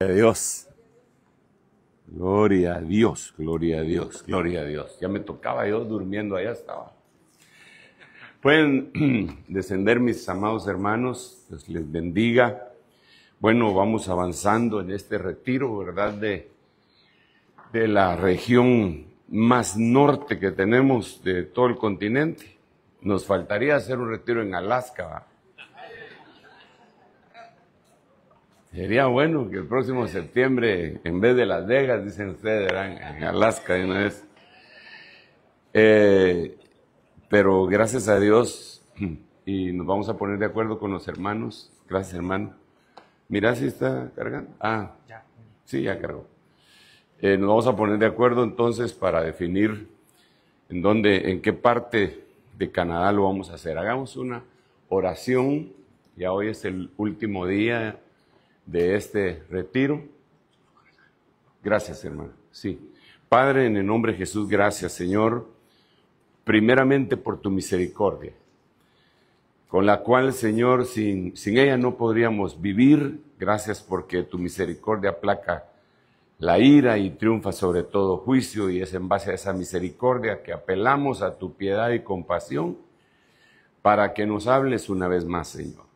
Dios. Gloria a Dios, gloria a Dios, gloria a Dios. Ya me tocaba yo durmiendo, allá estaba. Pueden descender mis amados hermanos, Dios les bendiga. Bueno, vamos avanzando en este retiro, ¿verdad? De la región más norte que tenemos de todo el continente. Nos faltaría hacer un retiro en Alaska, ¿va? Sería bueno que el próximo septiembre, en vez de Las Vegas, dicen ustedes, en Alaska de una vez. Pero gracias a Dios, y nos vamos a poner de acuerdo con los hermanos. Gracias, hermano. Mira si está cargando. Ah, ya. Sí, ya cargó. Nos vamos a poner de acuerdo entonces para definir en qué parte de Canadá lo vamos a hacer. Hagamos una oración. Ya hoy es el último día de este retiro. Gracias, hermano. Sí. Padre, en el nombre de Jesús, gracias, Señor, primeramente por tu misericordia, con la cual, Señor, sin ella no podríamos vivir. Gracias porque tu misericordia aplaca la ira y triunfa sobre todo juicio, y es en base a esa misericordia que apelamos a tu piedad y compasión para que nos hables una vez más, Señor.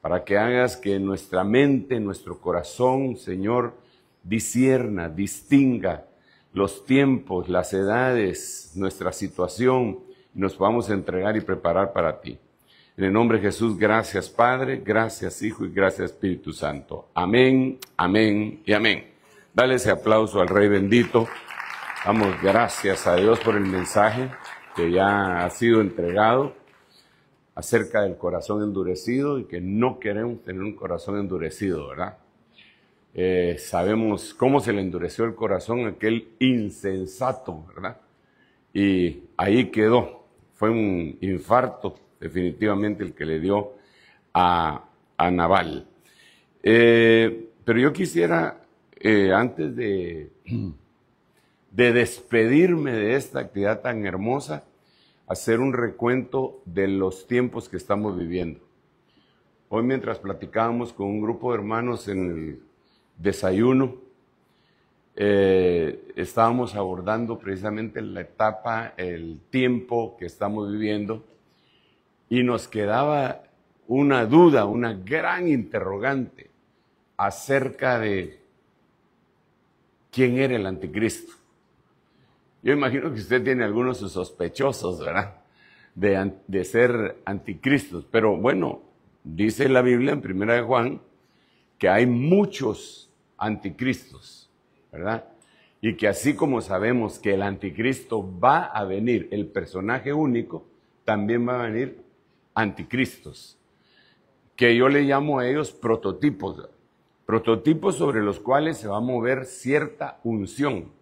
Para que hagas que nuestra mente, nuestro corazón, Señor, discierna, distinga los tiempos, las edades, nuestra situación, y nos podamos entregar y preparar para ti. En el nombre de Jesús, gracias Padre, gracias Hijo y gracias Espíritu Santo. Amén, amén y amén. Dale ese aplauso al Rey bendito. Damos gracias a Dios por el mensaje que ya ha sido entregado acerca del corazón endurecido, y que no queremos tener un corazón endurecido, ¿verdad? Sabemos cómo se le endureció el corazón a aquel insensato, ¿verdad? Y ahí quedó. Fue un infarto definitivamente el que le dio a Nabal. Pero yo quisiera, antes de despedirme de esta actividad tan hermosa, hacer un recuento de los tiempos que estamos viviendo. Hoy, mientras platicábamos con un grupo de hermanos en el desayuno, estábamos abordando precisamente la etapa, el tiempo que estamos viviendo, y nos quedaba una duda, una gran interrogante acerca de quién era el anticristo. Yo imagino que usted tiene algunos de sus sospechosos, ¿verdad? De ser anticristos. Pero bueno, dice la Biblia en 1 de Juan que hay muchos anticristos, ¿verdad? Y que así como sabemos que el anticristo va a venir, el personaje único, también va a venir anticristos, que yo le llamo a ellos prototipos, prototipos sobre los cuales se va a mover cierta unción,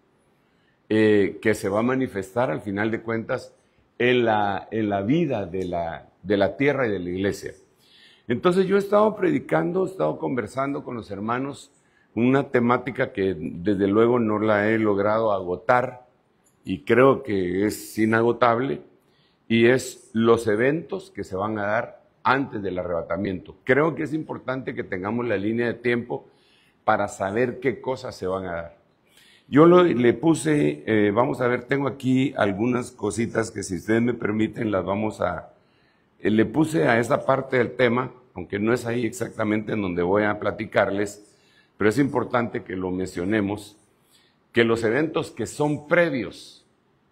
que se va a manifestar al final de cuentas en la vida de la tierra y de la iglesia. Entonces yo he estado predicando, he estado conversando con los hermanos, una temática que desde luego no la he logrado agotar y creo que es inagotable, y es los eventos que se van a dar antes del arrebatamiento. Creo que es importante que tengamos la línea de tiempo para saber qué cosas se van a dar. Yo le puse, vamos a ver, tengo aquí algunas cositas que si ustedes me permiten las vamos a... le puse a esa parte del tema, aunque no es ahí exactamente en donde voy a platicarles, pero es importante que lo mencionemos, que los eventos que son previos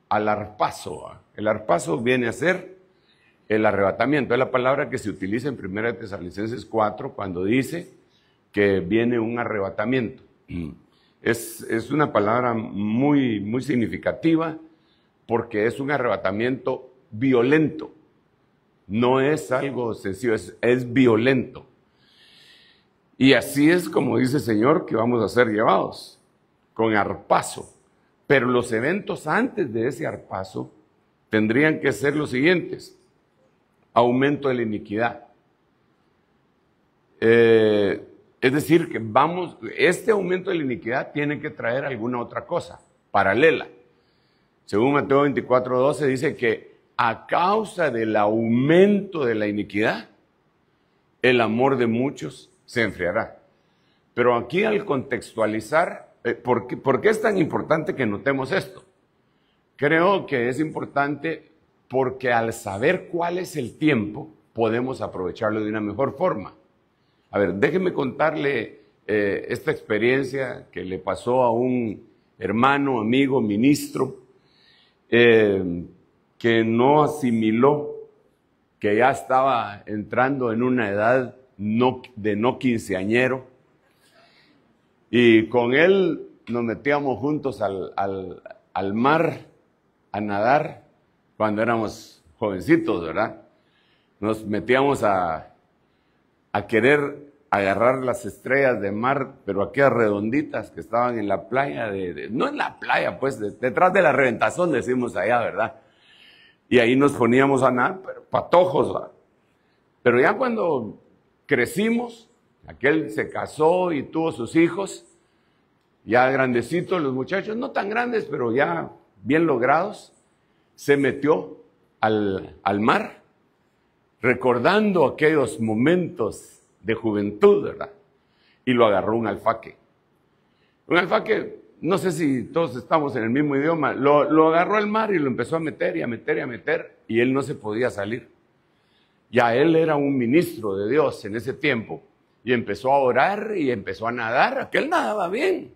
al arpazo, el arpazo viene a ser el arrebatamiento, es la palabra que se utiliza en 1 Tesalonicenses 4 cuando dice que viene un arrebatamiento. Es una palabra muy, muy significativa porque es un arrebatamiento violento. No es algo sencillo, es violento. Y así es como dice el Señor que vamos a ser llevados, con arpazo. Pero los eventos antes de ese arpazo tendrían que ser los siguientes. Aumento de la iniquidad. Es decir, que este aumento de la iniquidad tiene que traer alguna otra cosa, paralela. Según Mateo 24:12 dice que a causa del aumento de la iniquidad, el amor de muchos se enfriará. Pero aquí al contextualizar, ¿por qué es tan importante que notemos esto? Creo que es importante porque al saber cuál es el tiempo, podemos aprovecharlo de una mejor forma. A ver, déjenme contarle esta experiencia que le pasó a un hermano, amigo, ministro, que no asimiló que ya estaba entrando en una edad de no quinceañero. Y con él nos metíamos juntos al mar a nadar cuando éramos jovencitos, ¿verdad? Nos metíamos a querer agarrar las estrellas de mar, pero aquellas redonditas que estaban en la playa, no en la playa, pues, detrás de la Reventazón, decimos allá, ¿verdad? Y ahí nos poníamos a nadar, pero patojos, ¿verdad? Pero ya cuando crecimos, aquel se casó y tuvo sus hijos, ya grandecitos los muchachos, no tan grandes, pero ya bien logrados, se metió al mar, recordando aquellos momentos de juventud, ¿verdad? Y lo agarró un alfaque. Un alfaque, no sé si todos estamos en el mismo idioma, lo agarró al mar y lo empezó a meter y a meter y a meter, y él no se podía salir. Ya él era un ministro de Dios en ese tiempo, y empezó a orar y empezó a nadar. Aquel nadaba bien,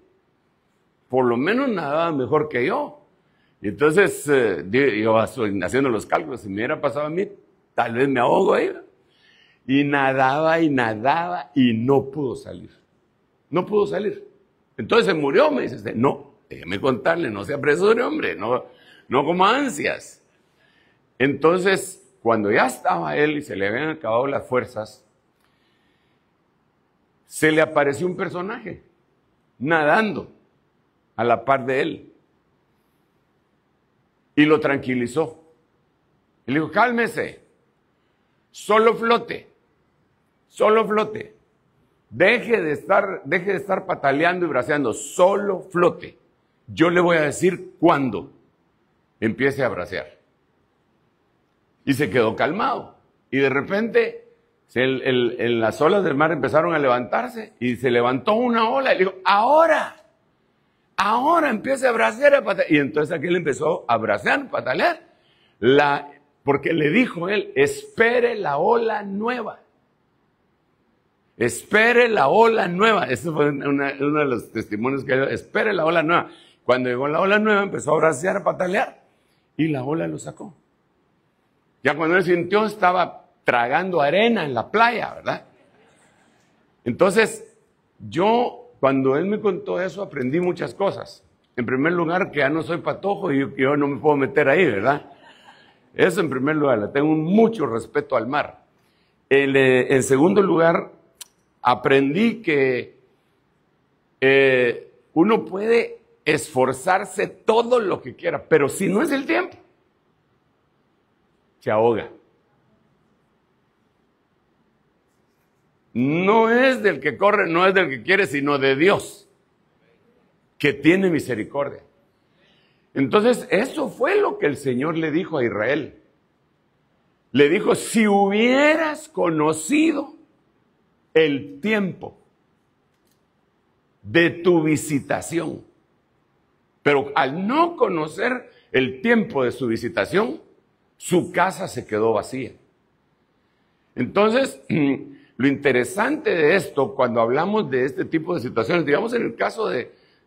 por lo menos nadaba mejor que yo. Y entonces yo haciendo los cálculos, si me hubiera pasado a mí, tal vez me ahogo ahí. Y nadaba y nadaba y no pudo salir. No pudo salir. Entonces se murió, me dice usted. No, déjeme contarle, no se apresure, hombre, no como ansias. Entonces, cuando ya estaba él y se le habían acabado las fuerzas, se le apareció un personaje nadando a la par de él. Y lo tranquilizó. Y le dijo, cálmese, solo flote, solo flote. Deje de estar pataleando y braceando, solo flote. Yo le voy a decir cuándo empiece a bracear. Y se quedó calmado. Y de repente, en las olas del mar empezaron a levantarse y se levantó una ola y le dijo, ahora empieza a bracear, a patalear. Y entonces aquel empezó a bracear, patalear, porque le dijo él, espere la ola nueva. Espere la ola nueva. Ese fue uno de los testimonios que dio, espere la ola nueva. Cuando llegó la ola nueva, empezó a bracear, a patalear, y la ola lo sacó. Ya cuando él sintió, estaba tragando arena en la playa, ¿verdad? Entonces, cuando él me contó eso, aprendí muchas cosas. En primer lugar, que ya no soy patojo y yo no me puedo meter ahí, ¿verdad? Eso en primer lugar, le tengo mucho respeto al mar. En segundo lugar, aprendí que uno puede esforzarse todo lo que quiera, pero si no es el tiempo, se ahoga. No es del que corre, no es del que quiere, sino de Dios, que tiene misericordia. Entonces, eso fue lo que el Señor le dijo a Israel. Le dijo, si hubieras conocido el tiempo de tu visitación, pero al no conocer el tiempo de su visitación, su casa se quedó vacía. Entonces, lo interesante de esto, cuando hablamos de este tipo de situaciones, digamos en el caso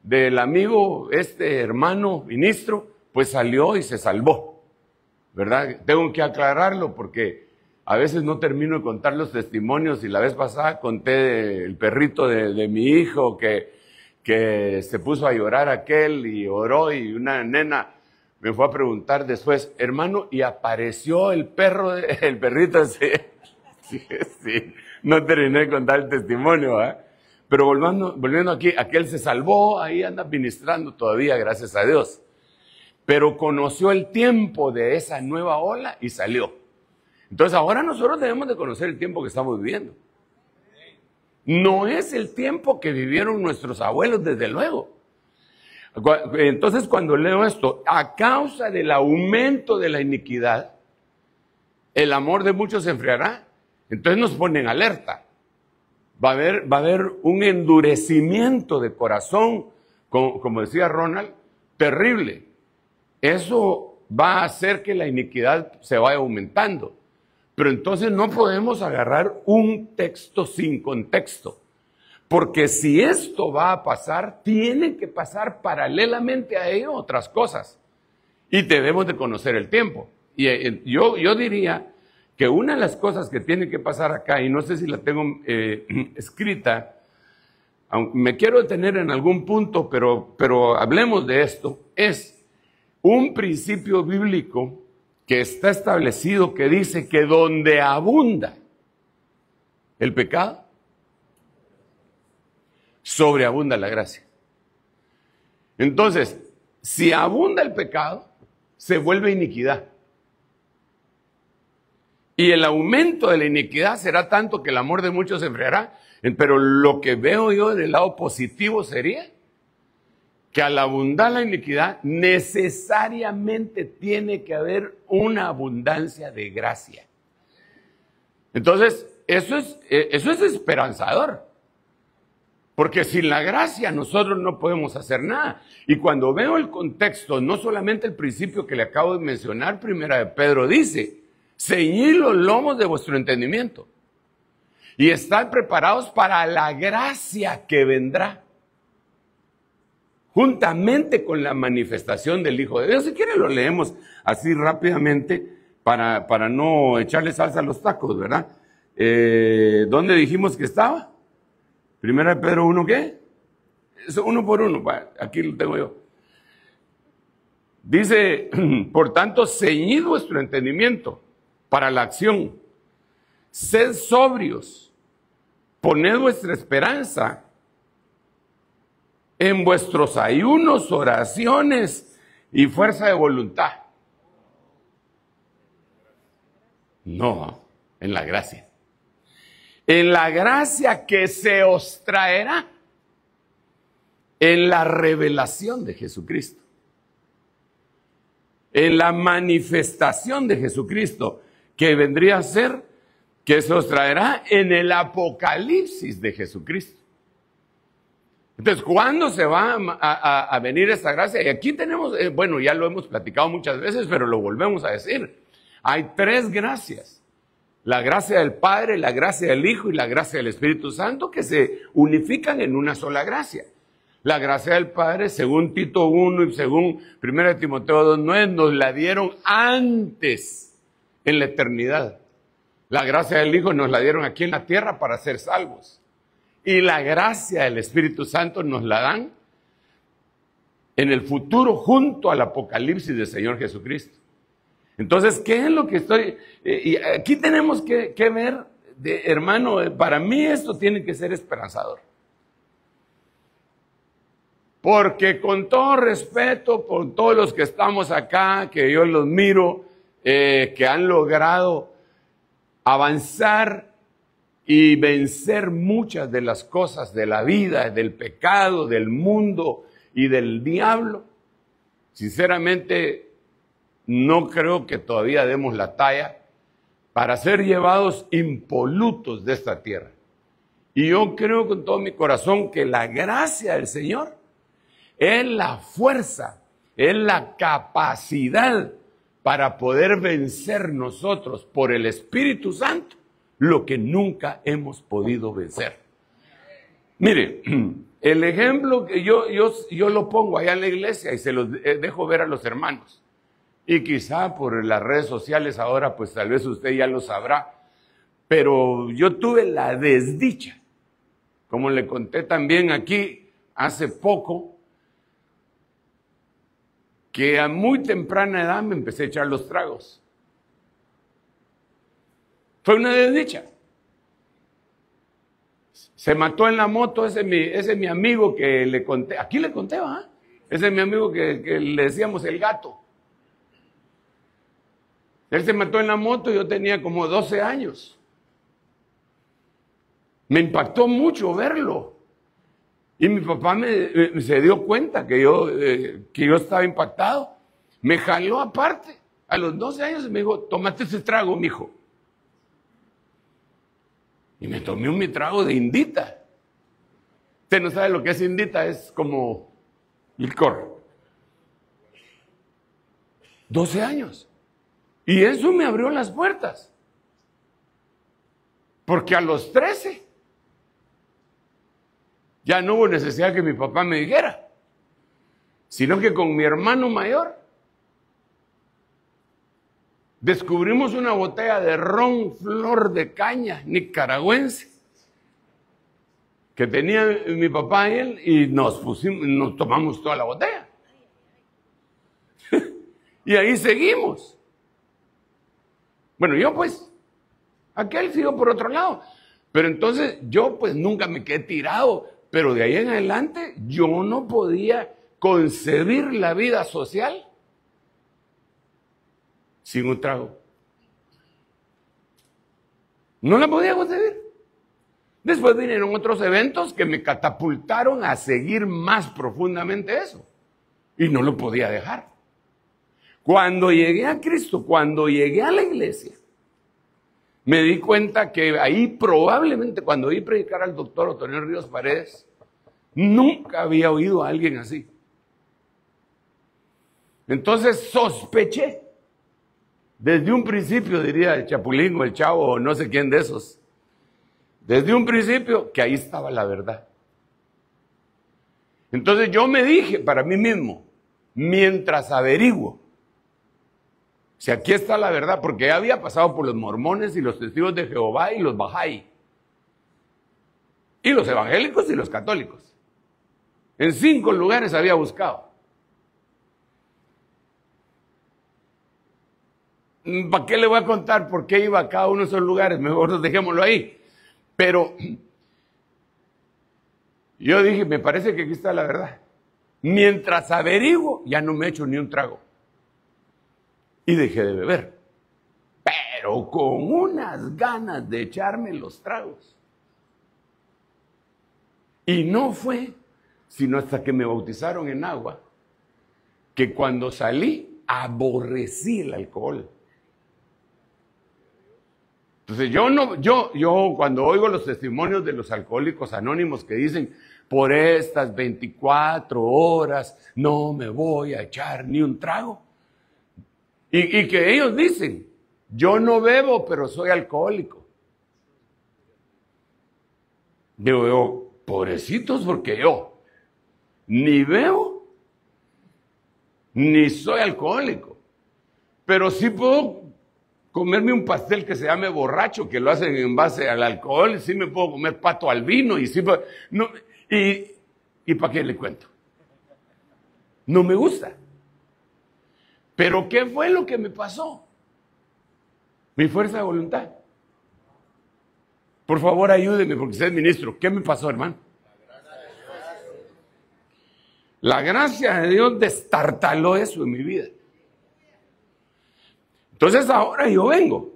del amigo, hermano ministro, pues salió y se salvó, ¿verdad? Tengo que aclararlo porque a veces no termino de contar los testimonios, y la vez pasada conté el perrito de mi hijo que se puso a llorar aquel y oró, y una nena me fue a preguntar después, hermano, ¿y apareció el perrito? Sí, no terminé de contar el testimonio, ¿eh? Pero volviendo aquí, aquel se salvó, ahí anda ministrando todavía, gracias a Dios. Pero conoció el tiempo de esa nueva ola y salió. Entonces ahora nosotros debemos de conocer el tiempo que estamos viviendo. No es el tiempo que vivieron nuestros abuelos, desde luego. Entonces cuando leo esto, a causa del aumento de la iniquidad, el amor de muchos se enfriará. Entonces nos pone en alerta. Va a haber un endurecimiento de corazón, como decía Ronald, terrible. Eso va a hacer que la iniquidad se vaya aumentando. Pero entonces no podemos agarrar un texto sin contexto. Porque si esto va a pasar, tienen que pasar paralelamente a ello otras cosas. Y debemos de conocer el tiempo. Y yo diría que una de las cosas que tiene que pasar acá, y no sé si la tengo escrita, me quiero detener en algún punto, pero hablemos de esto, es un principio bíblico que está establecido que dice que donde abunda el pecado, sobreabunda la gracia. Entonces, si abunda el pecado, se vuelve iniquidad. Y el aumento de la iniquidad será tanto que el amor de muchos se enfriará. Pero lo que veo yo del lado positivo sería que al abundar la iniquidad, necesariamente tiene que haber una abundancia de gracia. Entonces, eso es esperanzador. Porque sin la gracia nosotros no podemos hacer nada. Y cuando veo el contexto, no solamente el principio que le acabo de mencionar, Primera de Pedro dice, ceñid los lomos de vuestro entendimiento y estad preparados para la gracia que vendrá, juntamente con la manifestación del Hijo de Dios. Si quieren lo leemos así rápidamente para no echarle salsa a los tacos, ¿verdad? ¿Dónde dijimos que estaba? Primera de Pedro 1, ¿qué? Es uno por uno, aquí lo tengo yo. Dice, por tanto, ceñid vuestro entendimiento para la acción. Sed sobrios, poned vuestra esperanza en vuestros ayunos, oraciones y fuerza de voluntad. No, en la gracia. En la gracia que se os traerá en la revelación de Jesucristo. En la manifestación de Jesucristo, que vendría a ser, que se os traerá en el apocalipsis de Jesucristo. Entonces, ¿cuándo se va a venir esta gracia? Y aquí tenemos, bueno, ya lo hemos platicado muchas veces, pero lo volvemos a decir. Hay tres gracias. La gracia del Padre, la gracia del Hijo y la gracia del Espíritu Santo, que se unifican en una sola gracia. La gracia del Padre, según Tito 1 y según 1 Timoteo 2:9, nos la dieron antes, en la eternidad. La gracia del Hijo nos la dieron aquí en la tierra para ser salvos. Y la gracia del Espíritu Santo nos la dan en el futuro junto al apocalipsis del Señor Jesucristo. Entonces, ¿qué es lo que estoy...? Y aquí tenemos que ver, hermano, para mí esto tiene que ser esperanzador. Porque con todo respeto por todos los que estamos acá, que yo los miro, que han logrado avanzar y vencer muchas de las cosas de la vida, del pecado, del mundo y del diablo, sinceramente no creo que todavía demos la talla para ser llevados impolutos de esta tierra. Y yo creo con todo mi corazón que la gracia del Señor es la fuerza, es la capacidad para poder vencer nosotros por el Espíritu Santo lo que nunca hemos podido vencer. Mire, el ejemplo que yo lo pongo allá en la iglesia y se los dejo ver a los hermanos. Y quizá por las redes sociales ahora, pues tal vez usted ya lo sabrá. Pero yo tuve la desdicha, como le conté también aquí hace poco, que a muy temprana edad me empecé a echar los tragos. Fue una desdicha. Se mató en la moto ese es mi amigo que le conté. Aquí le conté, ¿va? Ese es mi amigo que le decíamos el gato. Él se mató en la moto y yo tenía como 12 años. Me impactó mucho verlo. Y mi papá se dio cuenta que yo estaba impactado. Me jaló aparte. A los 12 años me dijo, tómate ese trago, mijo. Y me tomé mi trago de indita. Usted no sabe lo que es indita, es como licor. 12 años. Y eso me abrió las puertas. Porque a los 13 ya no hubo necesidad que mi papá me dijera, sino que con mi hermano mayor descubrimos una botella de ron Flor de Caña nicaragüense que tenía mi papá y él, y nos tomamos toda la botella. Y ahí seguimos. Bueno, yo pues, aquel sigo por otro lado. Pero entonces yo pues nunca me quedé tirado, pero de ahí en adelante yo no podía concebir la vida social sin un trago. No la podía concebir. Después vinieron otros eventos que me catapultaron a seguir más profundamente eso. Y no lo podía dejar. Cuando llegué a Cristo, cuando llegué a la iglesia, me di cuenta que ahí probablemente cuando oí predicar al doctor Otonel Ríos Paredes, nunca había oído a alguien así. Entonces sospeché, desde un principio, diría el Chapulín o el Chavo o no sé quién de esos, desde un principio que ahí estaba la verdad. Entonces yo me dije para mí mismo, mientras averiguo, si aquí está la verdad, porque ya había pasado por los mormones y los testigos de Jehová y los Bahá'í, y los evangélicos y los católicos. En 5 lugares había buscado. ¿Para qué le voy a contar por qué iba a cada uno de esos lugares? Mejor dejémoslo ahí. Pero yo dije, me parece que aquí está la verdad. Mientras averiguo, ya no me echo ni un trago. Y dejé de beber. Pero con unas ganas de echarme los tragos. Y no fue sino hasta que me bautizaron en agua, que cuando salí, aborrecí el alcohol. Entonces yo cuando oigo los testimonios de los alcohólicos anónimos que dicen, por estas 24 horas no me voy a echar ni un trago. Y que ellos dicen, yo no bebo, pero soy alcohólico. Digo yo, pobrecitos, porque yo ni bebo, ni soy alcohólico. Pero sí puedo comerme un pastel que se llame borracho, que lo hacen en base al alcohol, y sí me puedo comer pato al vino, y sí puedo, no, y ¿para qué le cuento? No me gusta. Pero ¿qué fue lo que me pasó? Mi fuerza de voluntad. Por favor, ayúdeme, porque usted es ministro. ¿Qué me pasó, hermano? La gracia de Dios destartaló eso en mi vida. Entonces ahora yo vengo.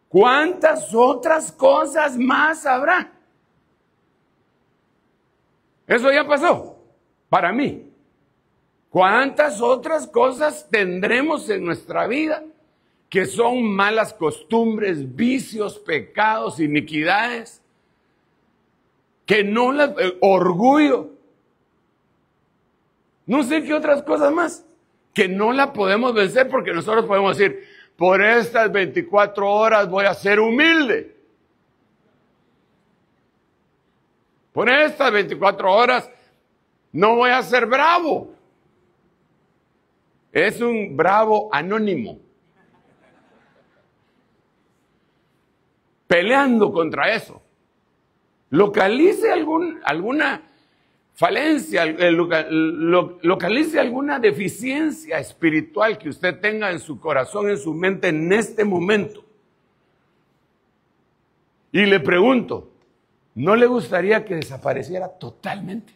¿Cuántas otras cosas más habrá? Eso ya pasó para mí. ¿Cuántas otras cosas tendremos en nuestra vida que son malas costumbres, vicios, pecados, iniquidades? Que no las... orgullo. No sé qué otras cosas más. Que no la podemos vencer porque nosotros podemos decir, por estas 24 horas voy a ser humilde. Por estas 24 horas no voy a ser bravo. Es un bravo anónimo. Peleando contra eso. Localice alguna falencia, localice alguna deficiencia espiritual que usted tenga en su corazón, en su mente en este momento. Y le pregunto, ¿no le gustaría que desapareciera totalmente?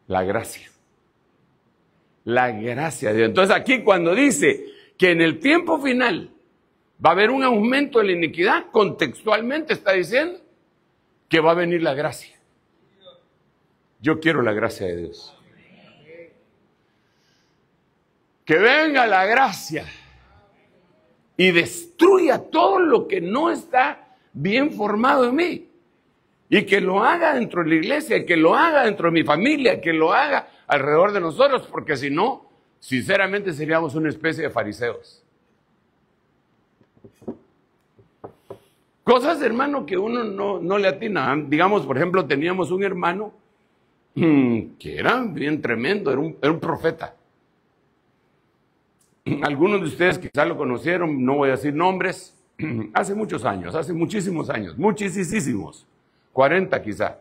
La gracia. La gracia de Dios. Entonces aquí cuando dice que en el tiempo final va a haber un aumento de la iniquidad, contextualmente está diciendo que va a venir la gracia. Yo quiero la gracia de Dios. Que venga la gracia. y destruya todo lo que no está bien formado en mí. Y que lo haga dentro de la iglesia, que lo haga dentro de mi familia, que lo haga alrededor de nosotros, porque si no, sinceramente seríamos una especie de fariseos. Cosas, hermano, que uno no le atina. Digamos, por ejemplo, teníamos un hermano que era bien tremendo, era un profeta. Algunos de ustedes quizás lo conocieron, no voy a decir nombres, hace muchos años, hace muchísimos años, muchísimos, 40 quizá.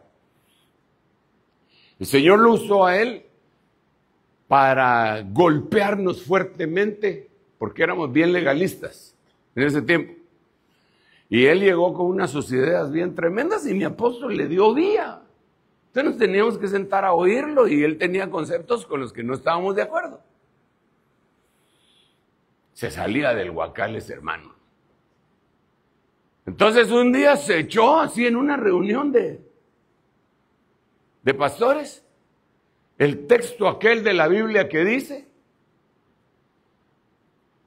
El Señor lo usó a él para golpearnos fuertemente, porque éramos bien legalistas en ese tiempo. Y él llegó con unas ideas bien tremendas y mi apóstol le dio vía. Entonces nos teníamos que sentar a oírlo y él tenía conceptos con los que no estábamos de acuerdo. Se salía del huacal ese hermano. Entonces un día se echó así en una reunión de pastores el texto aquel de la Biblia que dice: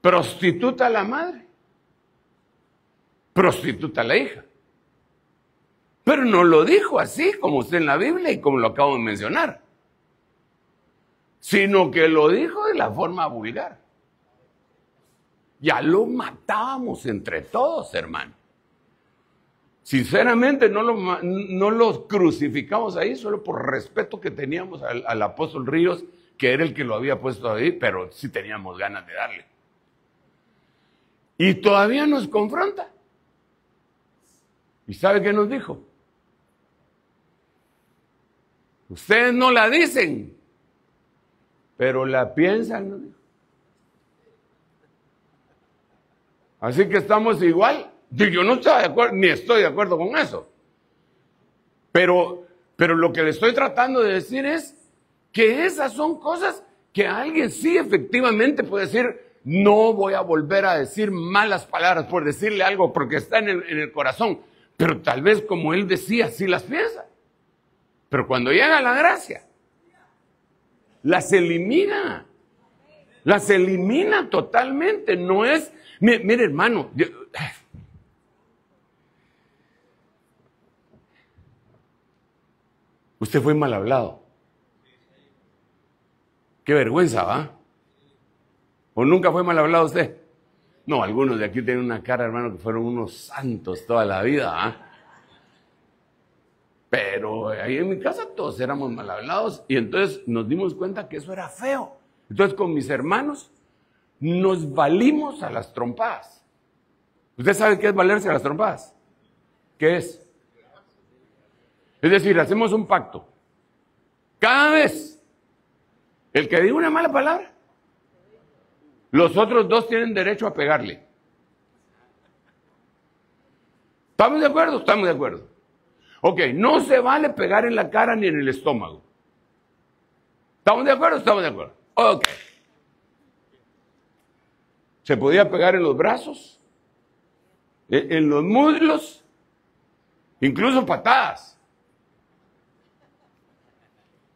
prostituta la madre, prostituta la hija. Pero no lo dijo así como está en la Biblia y como lo acabo de mencionar, sino que lo dijo de la forma vulgar. Ya lo matábamos entre todos, hermano. Sinceramente no lo crucificamos ahí solo por respeto que teníamos al apóstol Ríos, que era el que lo había puesto ahí, pero sí teníamos ganas de darle. Y todavía nos confronta. ¿Y sabe qué nos dijo? Ustedes no la dicen, pero la piensan, nos dijo. Así que estamos igual. Yo no estoy de acuerdo, ni estoy de acuerdo con eso. Pero lo que le estoy tratando de decir es que esas son cosas que alguien sí efectivamente puede decir: no voy a volver a decir malas palabras por decirle algo porque está en el corazón. Pero tal vez, como él decía, sí las piensa. Pero cuando llega la gracia, las elimina. Las elimina totalmente. No es... Mire, hermano, usted fue mal hablado. Qué vergüenza, ¿va? ¿O nunca fue mal hablado usted? No, algunos de aquí tienen una cara, hermano, que fueron unos santos toda la vida, ¿ah? Pero ahí en mi casa todos éramos mal hablados y entonces nos dimos cuenta que eso era feo. Entonces con mis hermanos nos valimos a las trompadas. ¿Usted sabe qué es valerse a las trompadas? ¿Qué es? Es decir, hacemos un pacto. Cada vez el que diga una mala palabra, los otros dos tienen derecho a pegarle. ¿Estamos de acuerdo? Estamos de acuerdo. Ok, no se vale pegar en la cara ni en el estómago. ¿Estamos de acuerdo? Estamos de acuerdo. Ok. Se podía pegar en los brazos, en los muslos, incluso patadas.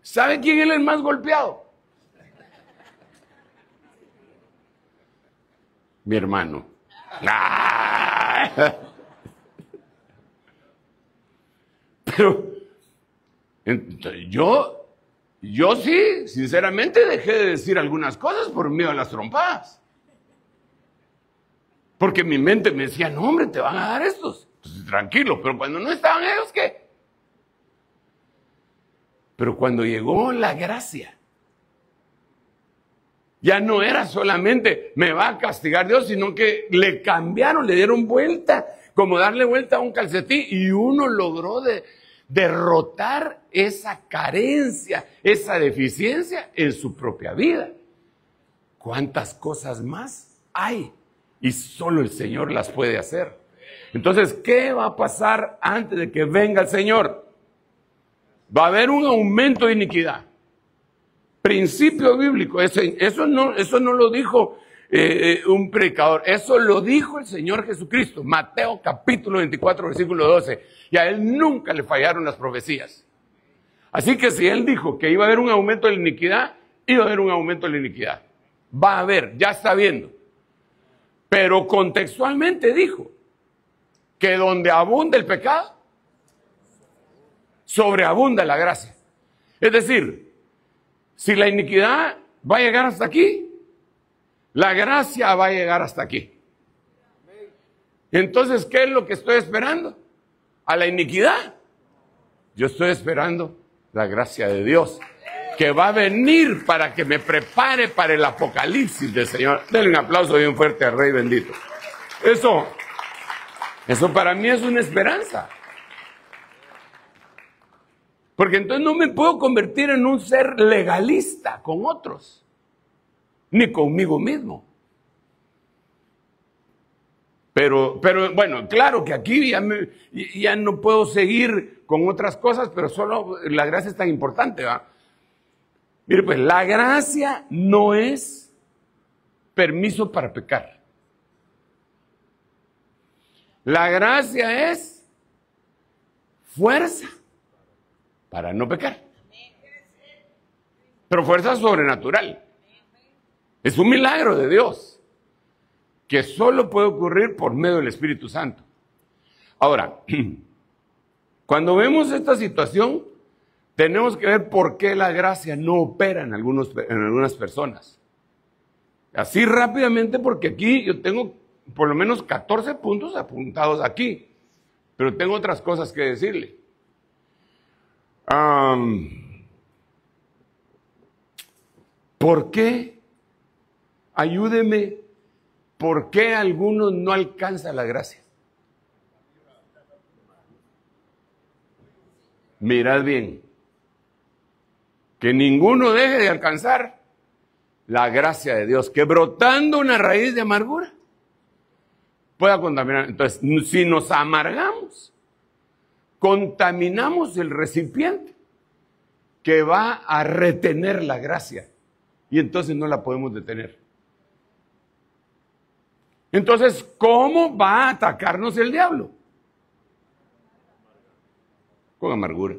¿Sabe quién es el más golpeado? Mi hermano. ¡Ah! Pero yo sí, sinceramente dejé de decir algunas cosas por miedo a las trompadas. Porque mi mente me decía: no, hombre, te van a dar estos. Pues, tranquilo, pero cuando no estaban ellos, ¿qué? Pero cuando llegó la gracia, ya no era solamente me va a castigar Dios, sino que le cambiaron, le dieron vuelta, como darle vuelta a un calcetín, y uno logró derrotar esa carencia, esa deficiencia en su propia vida. ¿Cuántas cosas más hay? Y solo el Señor las puede hacer. Entonces, ¿qué va a pasar antes de que venga el Señor? Va a haber un aumento de iniquidad. Principio bíblico. Eso no lo dijo un predicador. Eso lo dijo el Señor Jesucristo. Mateo capítulo 24, versículo 12. Y a Él nunca le fallaron las profecías. Así que si Él dijo que iba a haber un aumento de la iniquidad, iba a haber un aumento de la iniquidad. Va a haber, ya está viendo. Pero contextualmente dijo que donde abunda el pecado, sobreabunda la gracia. Es decir, si la iniquidad va a llegar hasta aquí, la gracia va a llegar hasta aquí. Entonces, ¿qué es lo que estoy esperando? ¿A la iniquidad? Yo estoy esperando la gracia de Dios, que va a venir para que me prepare para el apocalipsis del Señor. Denle un aplauso bien fuerte al Rey bendito. Eso para mí es una esperanza. Porque entonces no me puedo convertir en un ser legalista con otros, ni conmigo mismo. Pero bueno, claro que aquí ya no puedo seguir con otras cosas, pero solo la gracia es tan importante, ¿va? Mire, pues la gracia no es permiso para pecar. La gracia es fuerza para no pecar. Pero fuerza sobrenatural. Es un milagro de Dios que solo puede ocurrir por medio del Espíritu Santo. Ahora, cuando vemos esta situación, tenemos que ver por qué la gracia no opera en algunas personas. Así rápidamente, porque aquí yo tengo por lo menos 14 puntos apuntados aquí, pero tengo otras cosas que decirle. ¿Por qué? Ayúdeme. ¿Por qué a algunos no alcanza la gracia? Mirad bien, que ninguno deje de alcanzar la gracia de Dios, que brotando una raíz de amargura pueda contaminar. Entonces, si nos amargamos, contaminamos el recipiente que va a retener la gracia y entonces no la podemos detener. Entonces, ¿cómo va a atacarnos el diablo? Con amargura.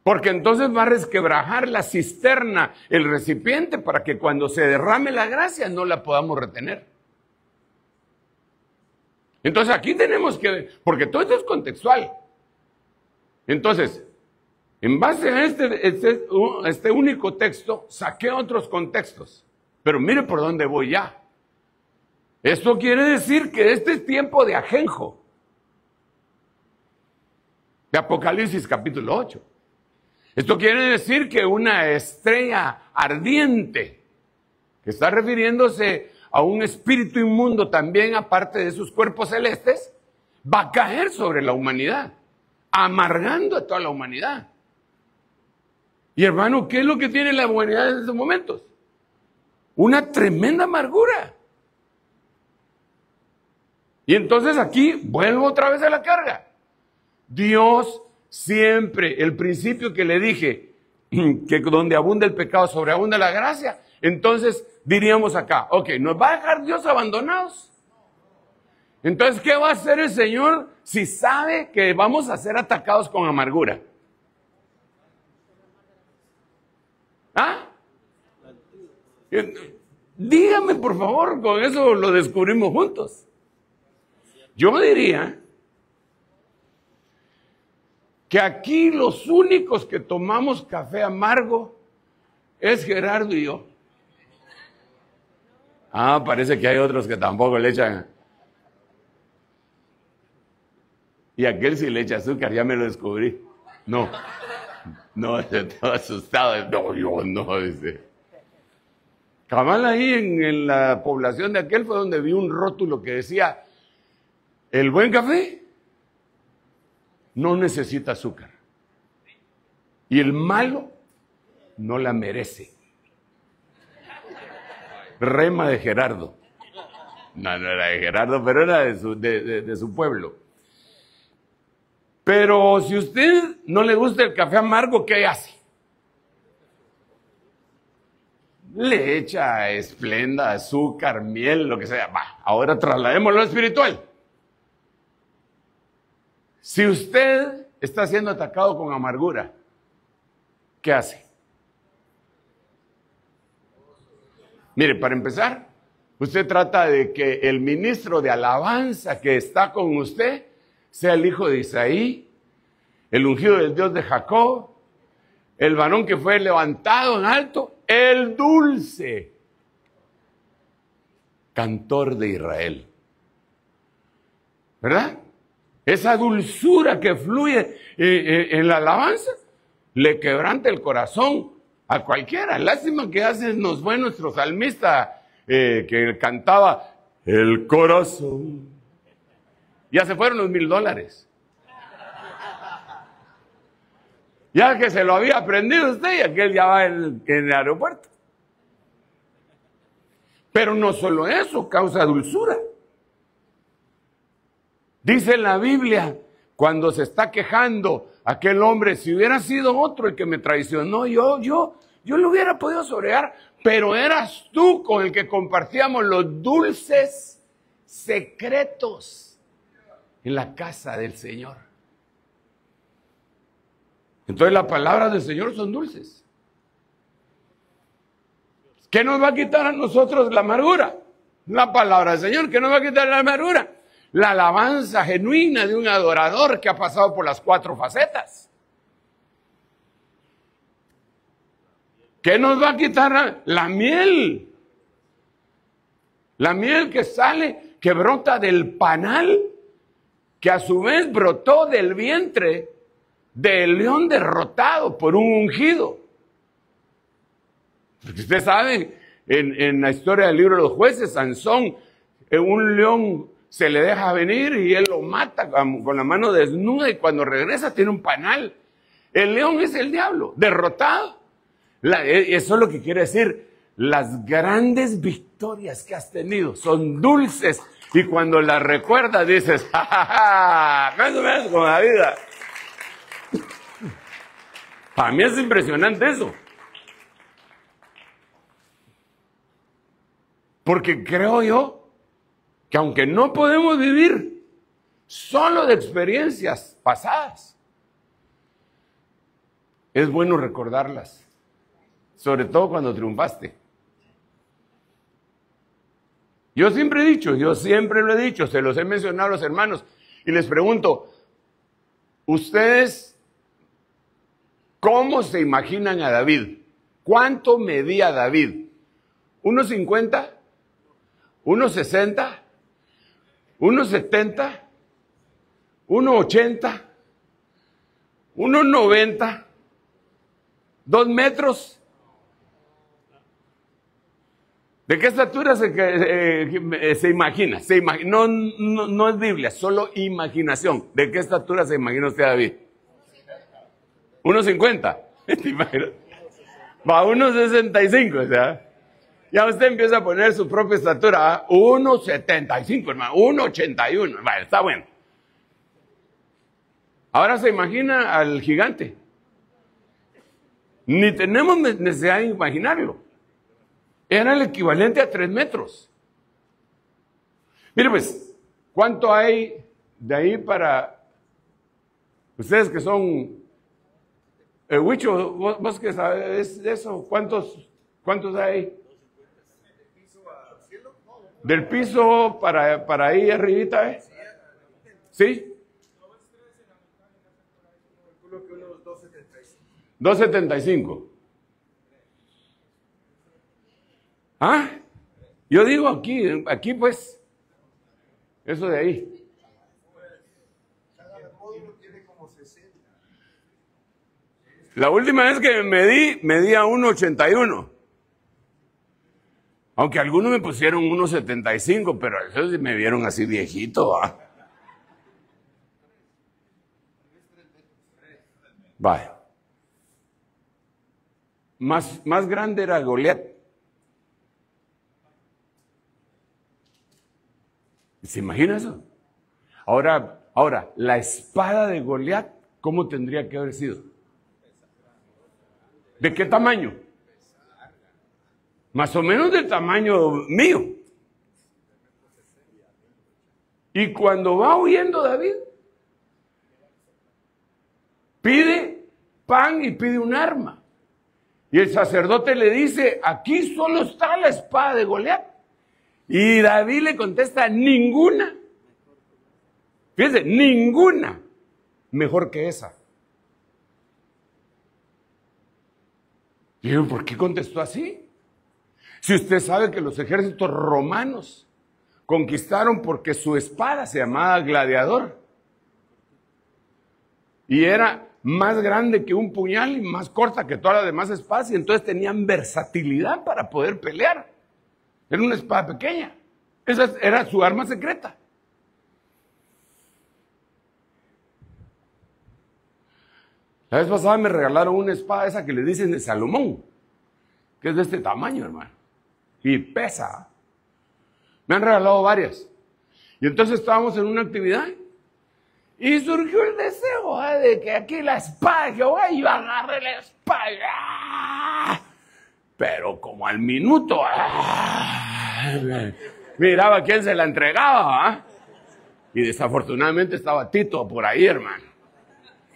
Porque entonces va a resquebrajar la cisterna, el recipiente, para que cuando se derrame la gracia no la podamos retener. Entonces aquí tenemos que, porque todo esto es contextual. Entonces, en base a este único texto, saqué otros contextos. Pero mire por dónde voy ya. Esto quiere decir que este es tiempo de ajenjo. De Apocalipsis capítulo 8. Esto quiere decir que una estrella ardiente, que está refiriéndose a un espíritu inmundo también aparte de sus cuerpos celestes, va a caer sobre la humanidad, amargando a toda la humanidad. Y hermano, ¿qué es lo que tiene la humanidad en estos momentos? Una tremenda amargura. Y entonces aquí vuelvo otra vez a la carga. Dios siempre, el principio que le dije, que donde abunda el pecado, sobreabunda la gracia, entonces diríamos acá, ok, ¿nos va a dejar Dios abandonados? Entonces, ¿qué va a hacer el Señor si sabe que vamos a ser atacados con amargura? ¿Ah? Dígame, por favor, con eso lo descubrimos juntos. Yo diría que aquí los únicos que tomamos café amargo es Gerardo y yo. Ah, parece que hay otros que tampoco le echan. Y aquel sí le echa azúcar, ya me lo descubrí. No, estaba asustado. No, yo no, dice. Cabal ahí en la población de aquel fue donde vi un rótulo que decía, el buen café no necesita azúcar. Y el malo no la merece. Rema de Gerardo. No era de Gerardo, pero era de su pueblo. Pero si a usted no le gusta el café amargo, ¿qué hace? Le echa esplenda, azúcar, miel, lo que sea. Va, ahora trasladémoslo a lo espiritual. Si usted está siendo atacado con amargura, ¿qué hace? Mire, para empezar, Usted trata de que el ministro de alabanza que está con usted sea el hijo de Isaí, el ungido del Dios de Jacob, el varón que fue levantado en alto, el dulce cantor de Israel. ¿Verdad? Esa dulzura que fluye en la alabanza le quebranta el corazón a cualquiera. Lástima que nos fue nuestro salmista que cantaba el corazón. Ya se fueron los $1,000. Ya que se lo había aprendido usted y aquel ya va en el aeropuerto. Pero no solo eso causa dulzura. Dice la Biblia, cuando se está quejando aquel hombre, si hubiera sido otro el que me traicionó, yo lo hubiera podido sobrellevar, pero eras tú con el que compartíamos los dulces secretos en la casa del Señor. Entonces las palabras del Señor son dulces. ¿Qué nos va a quitar a nosotros la amargura? La palabra del Señor. ¿Qué nos va a quitar la amargura? La alabanza genuina de un adorador que ha pasado por las 4 facetas. ¿Qué nos va a quitar la miel? La miel que sale, que brota del panal, que a su vez brotó del vientre del león derrotado por un ungido. Porque ustedes saben, en la historia del libro de los jueces, Sansón, un león se le deja venir y él lo mata con la mano desnuda y cuando regresa tiene un panal. El león es el diablo, derrotado. Eso es lo que quiere decir. Las grandes victorias que has tenido son dulces y cuando las recuerdas dices, ¡ja, ja, ja! Más o menos como la vida. Para mí es impresionante eso. Porque creo yo que aunque no podemos vivir solo de experiencias pasadas, es bueno recordarlas, sobre todo cuando triunfaste. Yo siempre lo he dicho, se los he mencionado a los hermanos y les pregunto, ¿ustedes cómo se imaginan a David? ¿Cuánto medía David? ¿1.50? ¿1.60? ¿1.70? ¿1.80? ¿1.90? ¿2 metros? ¿De qué estatura se imagina? No es Biblia, solo imaginación. ¿De qué estatura se imagina usted, David? 1.50. ¿Te imaginas? Va 1.65, o sea. Ya usted empieza a poner su propia estatura. 1.75, hermano. 1.81. Vale, está bueno. Ahora se imagina al gigante. Ni tenemos necesidad de imaginarlo. Era el equivalente a 3 metros. Mire pues, ¿cuánto hay de ahí para ustedes que son... Huicho, vos que sabes de eso, ¿cuántos hay? Del piso para ahí arribita, ¿eh? ¿Sí? 2.75. ¿Ah? Yo digo aquí pues, eso de ahí. La última vez que medía 1.81. Aunque algunos me pusieron 1.75, pero esos me vieron así viejito, ¿ah? Vaya. Más grande era Goliat. ¿Se imagina eso? Ahora, la espada de Goliat, ¿cómo tendría que haber sido? ¿De qué tamaño? Más o menos del tamaño mío. Y cuando va huyendo David, pide pan y pide un arma. Y el sacerdote le dice, aquí solo está la espada de Goliat. Y David le contesta, ninguna. Fíjense, ninguna mejor que esa. Y yo, ¿por qué contestó así? Si usted sabe que los ejércitos romanos conquistaron porque su espada se llamaba gladiador. Y era más grande que un puñal y más corta que todas las demás espadas. Y entonces tenían versatilidad para poder pelear. Era una espada pequeña. Esa era su arma secreta. La vez pasada me regalaron una espada esa que le dicen de Salomón, que es de este tamaño, hermano. Y pesa. Me han regalado varias. Y entonces estábamos en una actividad y surgió el deseo de que aquí la espada, yo iba a agarrar la espada. Pero como al minuto, miraba quién se la entregaba. Y desafortunadamente estaba Tito por ahí, hermano.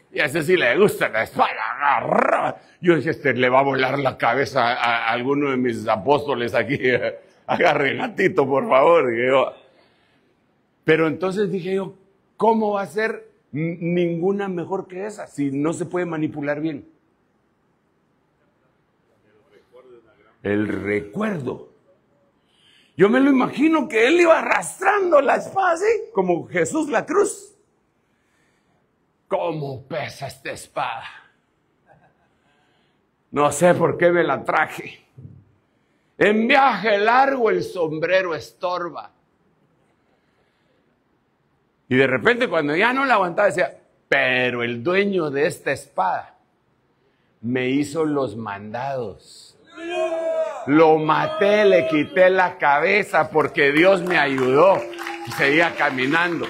Y a ese sí le gusta la espada. Yo decía, le va a volar la cabeza a alguno de mis apóstoles aquí. Agarren a Tito, por favor. Pero entonces dije yo, ¿cómo va a ser ninguna mejor que esa si no se puede manipular bien? El recuerdo. Yo me lo imagino que él iba arrastrando la espada así, como Jesús la cruz. ¿Cómo pesa esta espada? No sé por qué me la traje. En viaje largo el sombrero estorba. Y de repente cuando ya no la aguantaba decía, pero el dueño de esta espada me hizo los mandados. Lo maté, le quité la cabeza porque Dios me ayudó y seguía caminando.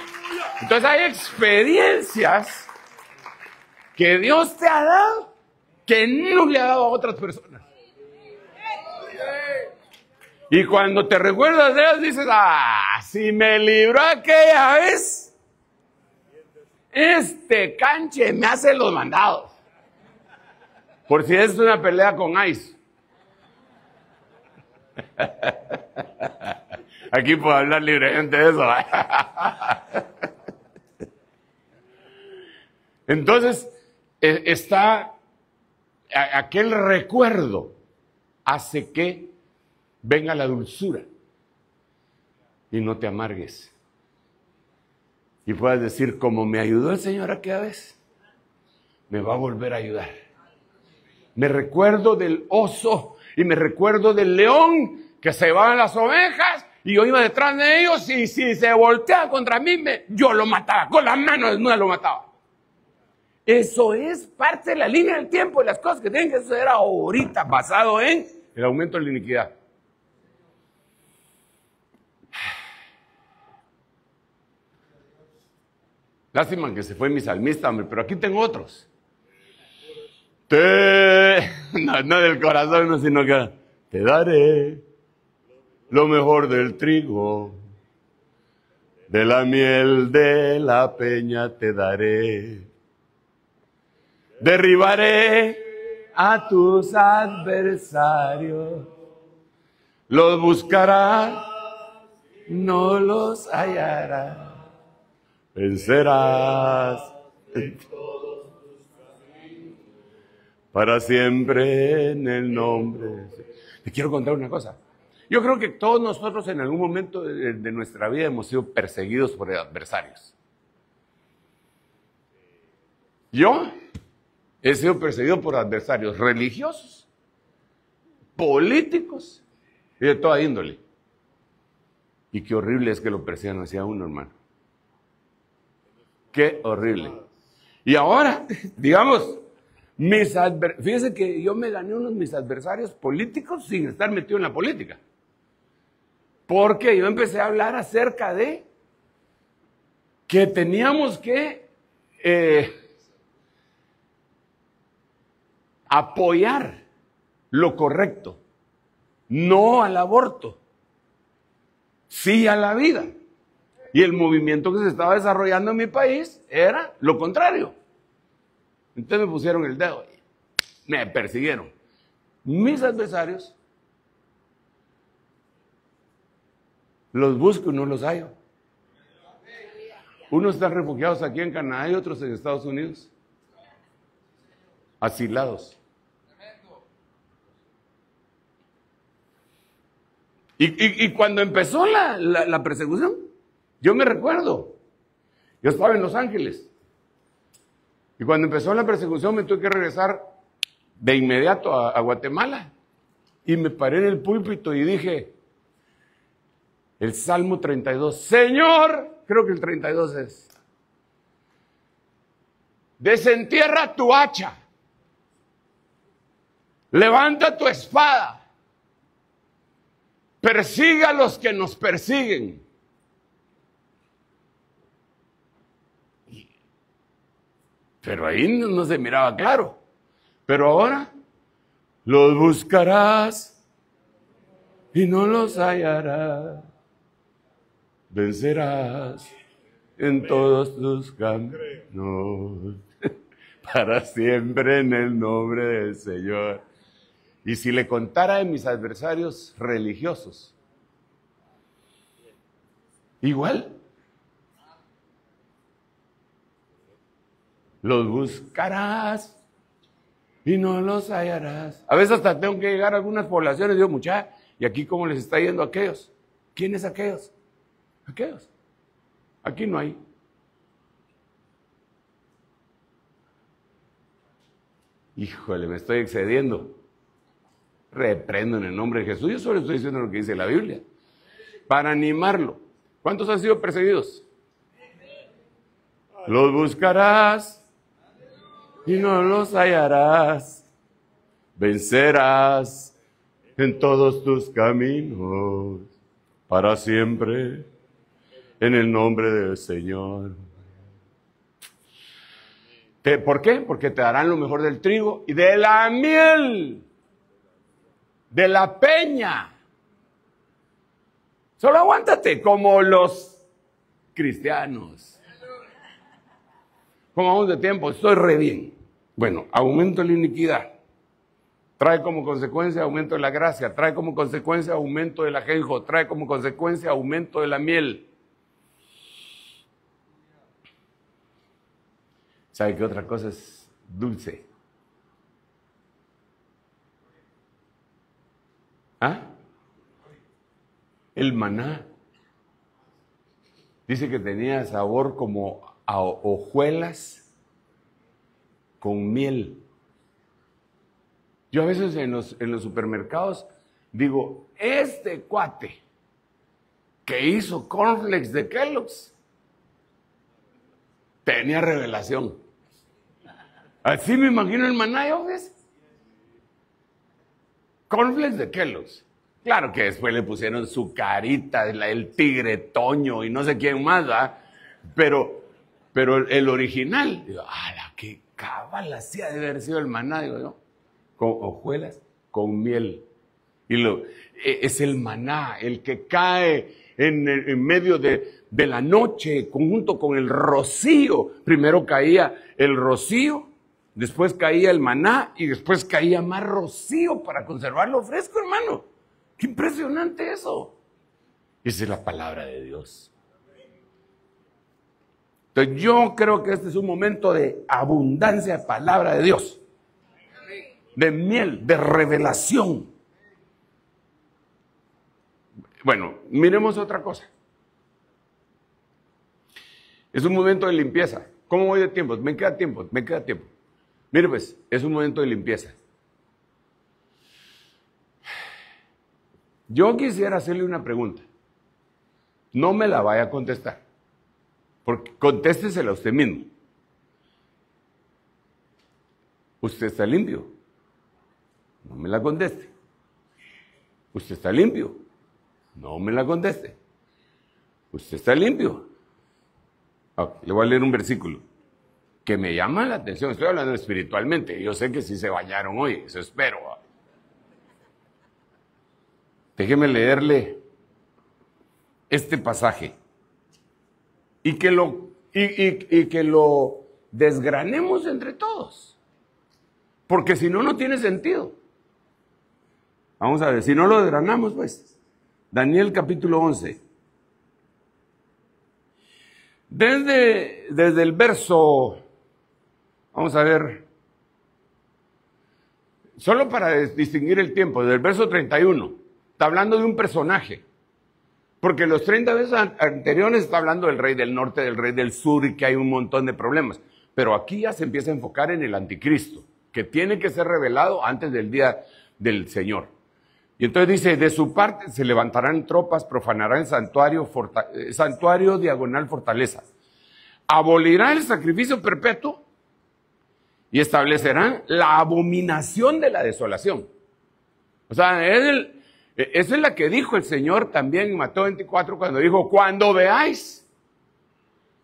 Entonces hay experiencias que Dios te ha dado que no le ha dado a otras personas. Y cuando te recuerdas de ellas dices, si me libró aquella vez, este canche me hace los mandados. Por si es una pelea con Ice. Aquí puedo hablar libremente de eso. Entonces, está aquel recuerdo hace que venga la dulzura y no te amargues. Y puedas decir, como me ayudó el Señor aquella vez, me va a volver a ayudar. Me recuerdo del oso y me recuerdo del león que se llevaban las ovejas y yo iba detrás de ellos y si se volteaba contra mí, yo lo mataba, con las manos desnudas lo mataba. Eso es parte de la línea del tiempo, de las cosas que tienen que suceder ahorita, basado en el aumento de la iniquidad. Lástima que se fue mi salmista, hombre, pero aquí tengo otros. No del corazón, no, sino que te daré lo mejor del trigo, de la miel de la peña te daré. Derribaré a tus adversarios, los buscarás, no los hallarás, vencerás en todos tus caminos, para siempre en el nombre. Te quiero contar una cosa. Yo creo que todos nosotros en algún momento de nuestra vida hemos sido perseguidos por adversarios. Yo he sido perseguido por adversarios religiosos, políticos y de toda índole. Y qué horrible es que lo persigan hacia uno, hermano. Qué horrible. Y ahora, digamos, fíjense que yo me gané unos mis adversarios políticos sin estar metido en la política. Porque yo empecé a hablar acerca de que teníamos que apoyar lo correcto, no al aborto, sí a la vida. Y el movimiento que se estaba desarrollando en mi país era lo contrario. Entonces me pusieron el dedo y me persiguieron. Mis adversarios Los busco y no los hallo. Unos están refugiados aquí en Canadá y otros en Estados Unidos. Asilados. Y cuando empezó la persecución, yo me recuerdo, yo estaba en Los Ángeles. Y cuando empezó la persecución me tuve que regresar de inmediato a Guatemala. Y me paré en el púlpito y dije, el Salmo 32, Señor, creo que el 32 es, desentierra tu hacha, levanta tu espada, persigue a los que nos persiguen. Pero ahí no se miraba claro. Pero ahora los buscarás y no los hallarás. Vencerás en todos tus caminos para siempre en el nombre del Señor. Y si le contara de mis adversarios religiosos, igual. Los buscarás y no los hallarás. A veces hasta tengo que llegar a algunas poblaciones y digo, muchacha, ¿y aquí cómo les está yendo a aquellos? ¿Quiénes aquellos? Aquellos. Aquí no hay. Híjole, me estoy excediendo. Reprendo en el nombre de Jesús. Yo solo estoy diciendo lo que dice la Biblia. Para animarlo. ¿Cuántos han sido perseguidos? Los buscarás y no los hallarás. Vencerás en todos tus caminos para siempre en el nombre del Señor. ¿Por qué? Porque te darán lo mejor del trigo y de la miel, de la peña. Solo aguántate como los cristianos. ¿Cómo vamos de tiempo? Estoy re bien. Bueno, aumento de la iniquidad. Trae como consecuencia aumento de la gracia. Trae como consecuencia aumento del ajenjo. Trae como consecuencia aumento de la miel. ¿Sabe qué otra cosa es dulce? ¿Ah? El maná. Dice que tenía sabor como a hojuelas con miel. Yo a veces en los supermercados digo, este cuate que hizo cornflakes de Kellogg's tenía revelación. Así me imagino el maná, ¿ves? Cornflakes de Kellogg's. Claro que después le pusieron su carita, el tigre Toño y no sé quién más, ¿verdad? Pero el original, digo, ¡ala, qué cabal hacía de haber sido el maná! Digo yo, con hojuelas, con miel. Y es el maná, el que cae en medio de la noche, junto con el rocío. Primero caía el rocío, después caía el maná y después caía más rocío para conservarlo fresco, hermano. ¡Qué impresionante eso! Esa es la palabra de Dios. Entonces yo creo que este es un momento de abundancia de palabra de Dios. De miel, de revelación. Bueno, miremos otra cosa. Es un momento de limpieza. ¿Cómo voy de tiempo? Me queda tiempo. Mire pues, es un momento de limpieza. Yo quisiera hacerle una pregunta. No me la vaya a contestar. Porque contéstesela a usted mismo. ¿Usted está limpio? No me la conteste. ¿Usted está limpio? No me la conteste. ¿Usted está limpio? Le voy a leer un versículo que me llama la atención. Estoy hablando espiritualmente. Yo sé que sí se bañaron hoy, eso espero. Déjeme leerle este pasaje y que lo desgranemos entre todos. Porque si no, no tiene sentido. Vamos a ver, si no lo desgranamos, pues. Daniel capítulo 11. Desde el verso, vamos a ver, solo para distinguir el tiempo, desde el verso 31, está hablando de un personaje. Porque los 30 veces anteriores está hablando del rey del norte, del rey del sur y que hay un montón de problemas. Pero aquí ya se empieza a enfocar en el anticristo, que tiene que ser revelado antes del día del Señor. Y entonces dice, de su parte se levantarán tropas, profanarán el santuario diagonal fortaleza. Abolirá el sacrificio perpetuo y establecerán la abominación de la desolación. O sea, esa es la que dijo el Señor también en Mateo 24 cuando dijo, cuando veáis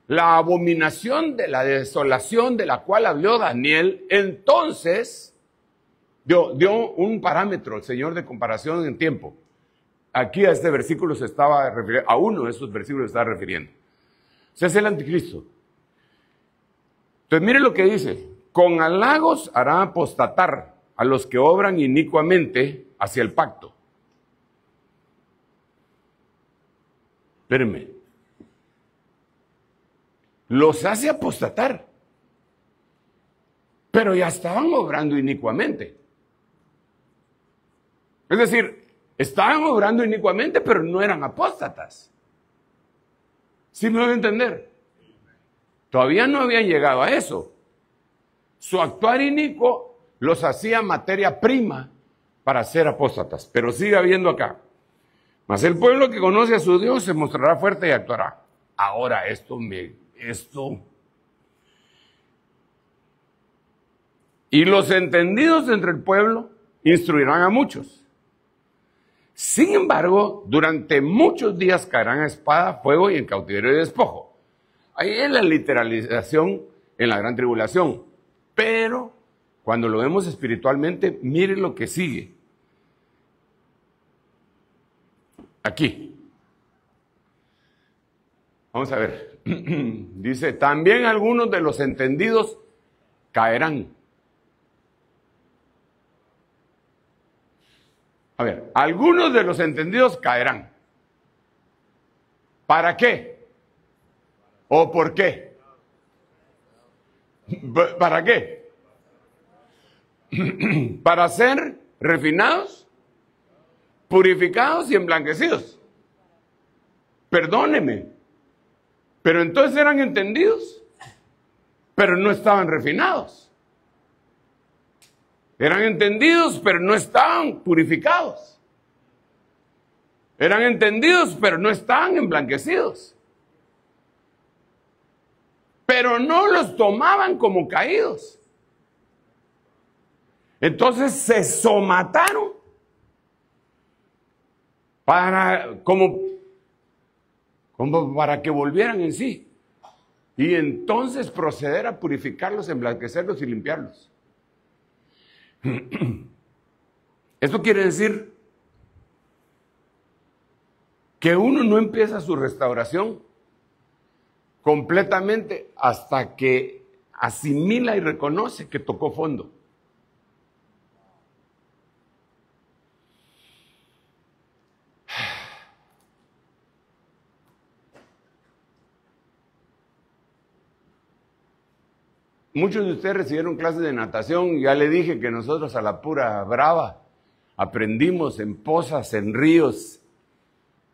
la abominación de la desolación de la cual habló Daniel, entonces dio un parámetro el Señor de comparación en tiempo. Aquí a este versículo se estaba refiriendo, a uno de esos versículos se estaba refiriendo. O sea, es el anticristo. Entonces mire lo que dice, con halagos hará apostatar a los que obran inicuamente hacia el pacto. Espérenme. Los hace apostatar. Pero ya estaban obrando inicuamente. Es decir, estaban obrando inicuamente, pero no eran apóstatas. ¿Sí me voy a entender? Todavía no habían llegado a eso. Su actuar inicuo los hacía materia prima para ser apóstatas. Pero sigue habiendo acá. Mas el pueblo que conoce a su Dios se mostrará fuerte y actuará. Ahora esto. Y los entendidos entre el pueblo instruirán a muchos. Sin embargo, durante muchos días caerán a espada, fuego y en cautiverio y despojo. Ahí es la literalización en la gran tribulación. Pero cuando lo vemos espiritualmente, miren lo que sigue. Aquí. Vamos a ver. Dice, también algunos de los entendidos caerán. A ver, algunos de los entendidos caerán. ¿Para qué? ¿O por qué? ¿Para qué? Para ser refinados, purificados y emblanquecidos. Perdóneme. Pero entonces eran entendidos, pero no estaban refinados. Eran entendidos, pero no estaban purificados. Eran entendidos, pero no estaban emblanquecidos. Pero no los tomaban como caídos. Entonces se somataron como para que volvieran en sí. Y entonces proceder a purificarlos, emblanquecerlos y limpiarlos. Esto quiere decir que uno no empieza su restauración completamente hasta que asimila y reconoce que tocó fondo. Muchos de ustedes recibieron clases de natación, ya le dije que nosotros a la pura brava aprendimos en pozas, en ríos,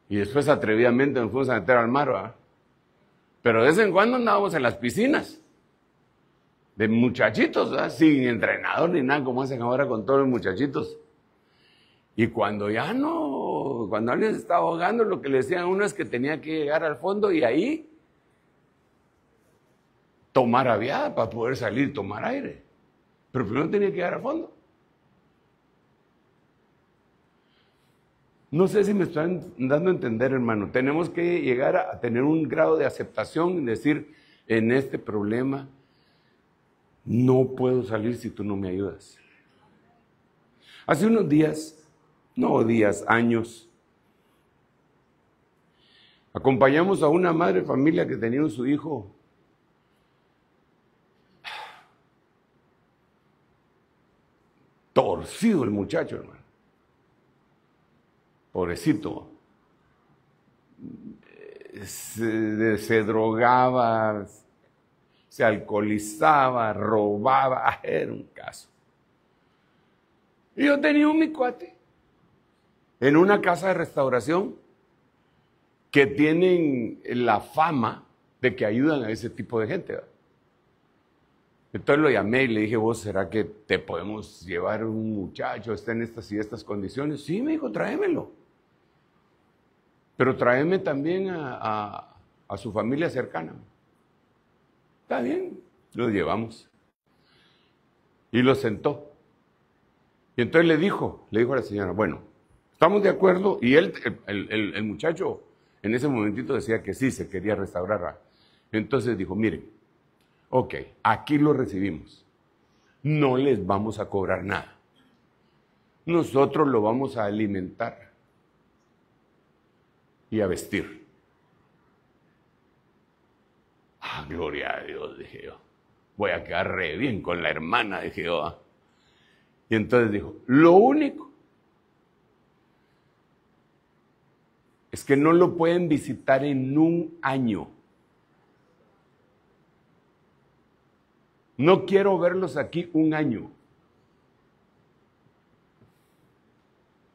y después atrevidamente nos fuimos a meter al mar, ¿verdad? Pero de vez en cuando andábamos en las piscinas, de muchachitos, ¿verdad? Sin entrenador ni nada, como hacen ahora con todos los muchachitos. Y cuando alguien se estaba ahogando, lo que le decían a uno es que tenía que llegar al fondo y ahí tomar aviada para poder salir, tomar aire. Pero primero tenía que llegar al fondo. No sé si me están dando a entender, hermano. Tenemos que llegar a tener un grado de aceptación y decir, en este problema no puedo salir si tú no me ayudas. Hace unos años, acompañamos a una madre de familia que tenía su hijo torcido, el muchacho, hermano. Pobrecito. se drogaba, se alcoholizaba, robaba, era un caso. Y yo tenía mi cuate en una casa de restauración que tienen la fama de que ayudan a ese tipo de gente, ¿verdad? Entonces lo llamé y le dije, vos, ¿será que te podemos llevar un muchacho, está en estas y estas condiciones? Sí, me dijo, tráemelo. Pero tráeme también a su familia cercana. Está bien, lo llevamos. Y lo sentó. Y entonces le dijo a la señora, bueno, ¿estamos de acuerdo? Y él, el muchacho, en ese momentito decía que sí, se quería restaurar. Entonces dijo, miren, ok, aquí lo recibimos. No les vamos a cobrar nada. Nosotros lo vamos a alimentar y a vestir. Ah, gloria a Dios, dije yo. Voy a quedar re bien con la hermana, dije yo. Y entonces dijo, lo único es que no lo pueden visitar en un año. No quiero verlos aquí un año.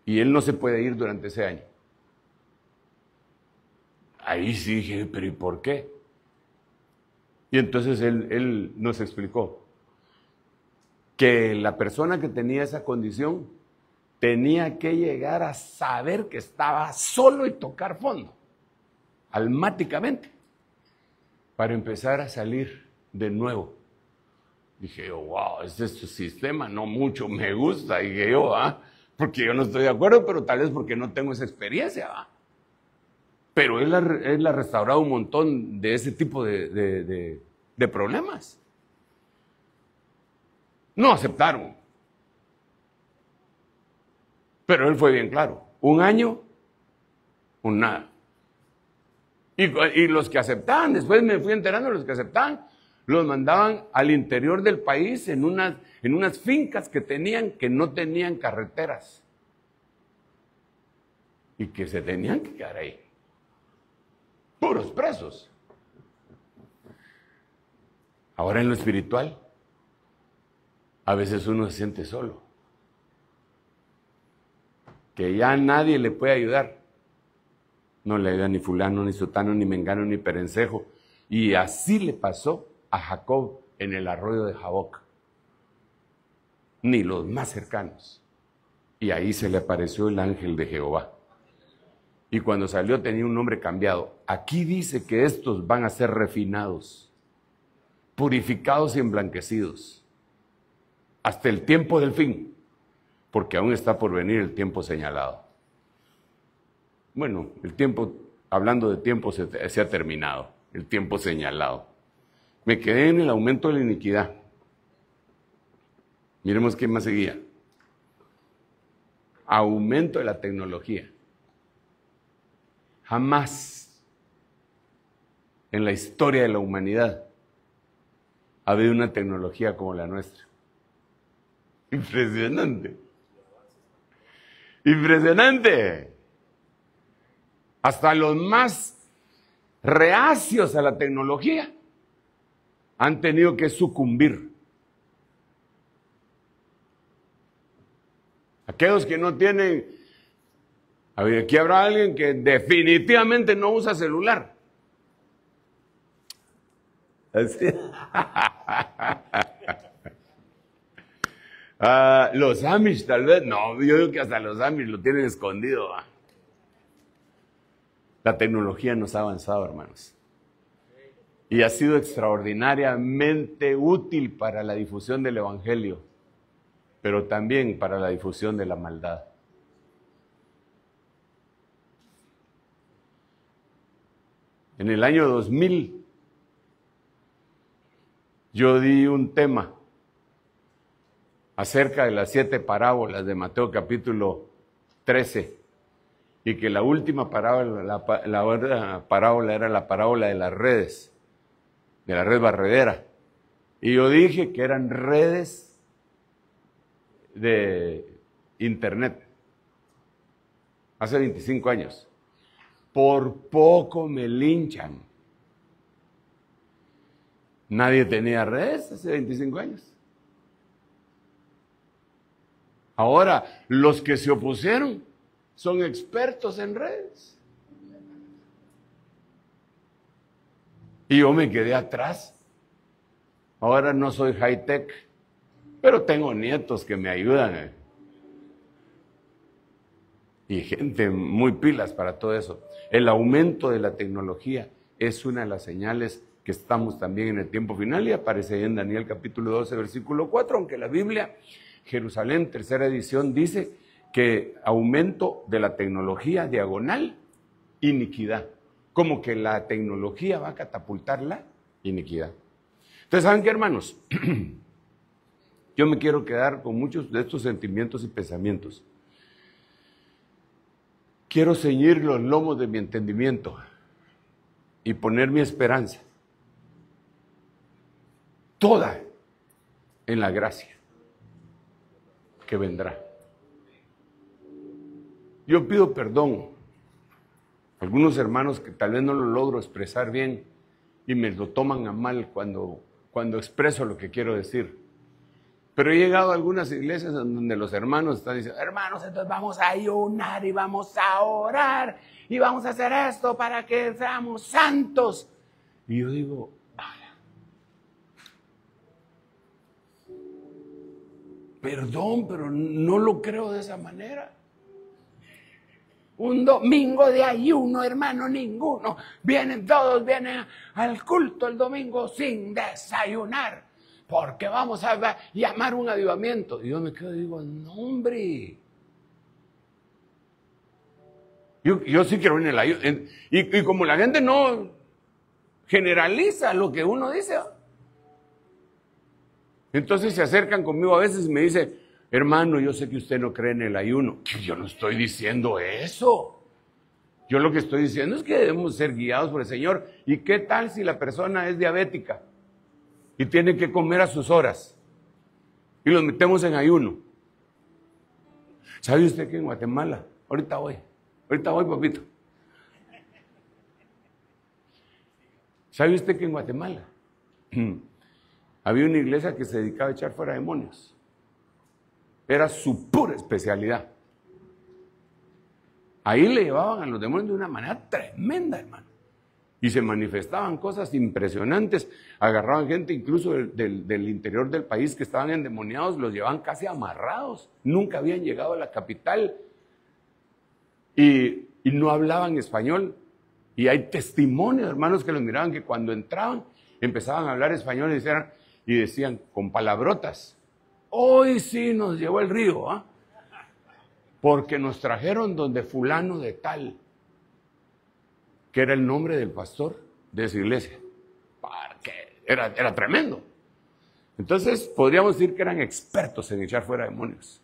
Y él no se puede ir durante ese año. Ahí sí dije, pero ¿y por qué? Y entonces él nos explicó que la persona que tenía esa condición tenía que llegar a saber que estaba solo y tocar fondo, almáticamente, para empezar a salir de nuevo. Dije yo, wow, este es tu sistema, no mucho me gusta, dije yo, porque yo no estoy de acuerdo, pero tal vez porque no tengo esa experiencia, Pero él ha restaurado un montón de ese tipo de problemas. No aceptaron. Pero él fue bien claro. Un año, un nada. Y los que aceptaban, después me fui enterando, los que aceptaban, los mandaban al interior del país en unas fincas que no tenían carreteras. Y que se tenían que quedar ahí. Puros presos. Ahora en lo espiritual, a veces uno se siente solo. Que ya nadie le puede ayudar. No le ayuda ni fulano, ni sutano, ni mengano, ni perencejo. Y así le pasó a Jacob en el arroyo de Jaboc. Ni los más cercanos. Y ahí se le apareció el ángel de Jehová. Y cuando salió tenía un nombre cambiado. Aquí dice que estos van a ser refinados, purificados y emblanquecidos, hasta el tiempo del fin, porque aún está por venir el tiempo señalado. Bueno, el tiempo, hablando de tiempo, se ha terminado, el tiempo señalado. Me quedé en el aumento de la iniquidad. Miremos qué más seguía. Aumento de la tecnología. Jamás en la historia de la humanidad ha habido una tecnología como la nuestra. Impresionante. Impresionante. Hasta los más reacios a la tecnología han tenido que sucumbir. Aquellos que no tienen... A ver, aquí habrá alguien que definitivamente no usa celular. Así. Los Amish tal vez, no, yo digo que hasta los Amish lo tienen escondido. La tecnología nos ha avanzado, hermanos. Y ha sido extraordinariamente útil para la difusión del Evangelio, pero también para la difusión de la maldad. En el año 2000, yo di un tema acerca de las 7 parábolas de Mateo capítulo 13, y que la última parábola, la parábola era la parábola de las redes, de la red barredera. Y yo dije que eran redes de internet, hace 25 años. por poco me linchan. Nadie tenía redes hace 25 años. Ahora, los que se opusieron son expertos en redes. Y yo me quedé atrás. Ahora no soy high-tech, pero tengo nietos que me ayudan. Y gente muy pilas para todo eso. El aumento de la tecnología es una de las señales que estamos también en el tiempo final y aparece en Daniel capítulo 12, versículo 4, aunque la Biblia, Jerusalén, tercera edición, dice que aumento de la tecnología diagonal, iniquidad. Como que la tecnología va a catapultar la iniquidad. Entonces, ¿saben qué, hermanos? Yo me quiero quedar con muchos de estos sentimientos y pensamientos. Quiero ceñir los lomos de mi entendimiento y poner mi esperanza toda en la gracia que vendrá. Yo pido perdón a algunos hermanos que tal vez no lo logro expresar bien y me lo toman a mal cuando expreso lo que quiero decir. Pero he llegado a algunas iglesias donde los hermanos están diciendo, hermanos, entonces vamos a ayunar y vamos a orar y vamos a hacer esto para que seamos santos. Y yo digo, perdón, pero no lo creo de esa manera. Un domingo de ayuno, hermano, ninguno. Todos vienen al culto el domingo sin desayunar. Porque vamos a llamar un avivamiento. Y yo me quedo y digo, no, hombre. Yo sí quiero en el ayuno. Y como la gente no generaliza lo que uno dice, entonces se acercan conmigo a veces y me dicen, hermano, yo sé que usted no cree en el ayuno. Yo no estoy diciendo eso. Yo lo que estoy diciendo es que debemos ser guiados por el Señor. ¿Y qué tal si la persona es diabética y tiene que comer a sus horas y los metemos en ayuno? ¿Sabe usted que en Guatemala, ahorita voy, papito? ¿Sabe usted que en Guatemala había una iglesia que se dedicaba a echar fuera demonios? Era su pura especialidad. Ahí le llevaban a los demonios de una manera tremenda, hermano. Y se manifestaban cosas impresionantes. Agarraban gente incluso del interior del país que estaban endemoniados, los llevaban casi amarrados. Nunca habían llegado a la capital. Y no hablaban español. Y hay testimonios, hermanos, que los miraban que cuando entraban, empezaban a hablar español y decían con palabrotas, hoy sí nos llevó el río, ¿ah? Porque nos trajeron donde fulano de tal, que era el nombre del pastor de esa iglesia. Era tremendo. Entonces, podríamos decir que eran expertos en echar fuera demonios.